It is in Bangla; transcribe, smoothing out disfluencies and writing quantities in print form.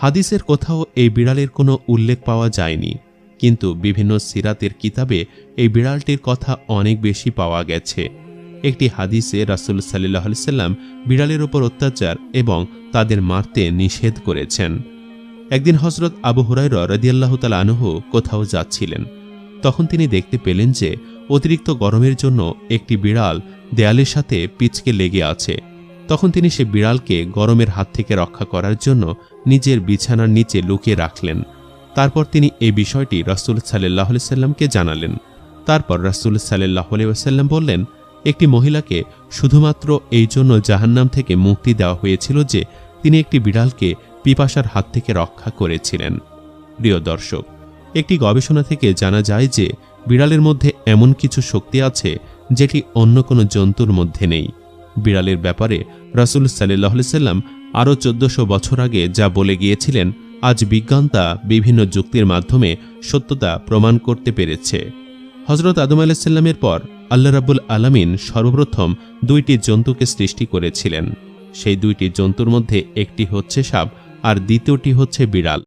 হাদিসের কোথাও এই বিড়ালের কোনো উল্লেখ পাওয়া যায়নি, কিন্তু বিভিন্ন সিরাতের কিতাবে এই বিড়ালটির কথা অনেক বেশি পাওয়া গেছে। একটি হাদিসে রাসূল সাল্লাল্লাহু আলাইহি সাল্লাম বিড়ালের উপর অত্যাচার এবং তাদের মারতে নিষেধ করেছেন। একদিন হযরত আবু হুরায়রা রাদিয়াল্লাহু তাআলা আনহু কোথাও যাচ্ছিলেন। তখন তিনি দেখতে পেলেন যে অতিরিক্ত গরমের জন্য একটি বিড়াল দেয়ালের সাথে পিচকে লেগে আছে। তখন তিনি সে বিড়ালকে গরমের হাত থেকে রক্ষা করার জন্য নিজের বিছানার নিচে লুকিয়ে রাখলেন। তারপর তিনি এই বিষয়টি রাসূল সাল্লাল্লাহু আলাইহি সাল্লামকে জানালেন। তারপর রাসূল সাল্লাল্লাহু আলাইহি ওয়াসাল্লাম বললেন, একটি মহিলাকে শুধুমাত্র এই জন্য জাহান্নাম থেকে মুক্তি দেওয়া হয়েছিল যে তিনি একটি বিড়ালকে পিপাসার হাত থেকে রক্ষা করেছিলেন। প্রিয় দর্শক, একটি গবেষণা থেকে জানা যায় যে বিড়ালের মধ্যে এমন কিছু শক্তি আছে যেটি অন্য কোনো জন্তুর মধ্যে নেই। বিড়ালের ব্যাপারে রাসূল সাল্লাল্লাহু আলাইহি সাল্লাম আরও 1400 বছর আগে যা বলে গিয়েছিলেন, আজ বিজ্ঞান তা বিভিন্ন যুক্তির মাধ্যমে সত্যতা প্রমাণ করতে পেরেছে। হযরত আদম আলাইহিস সালামের পর আল্লাহ রাব্বুল আলামিন সর্বপ্রথম 2টি জন্তুকে সৃষ্টি করেছিলেন। সেই 2টি জন্তুর মধ্যে একটি হচ্ছে সাপ আর দ্বিতীয়টি হচ্ছে বিড়াল।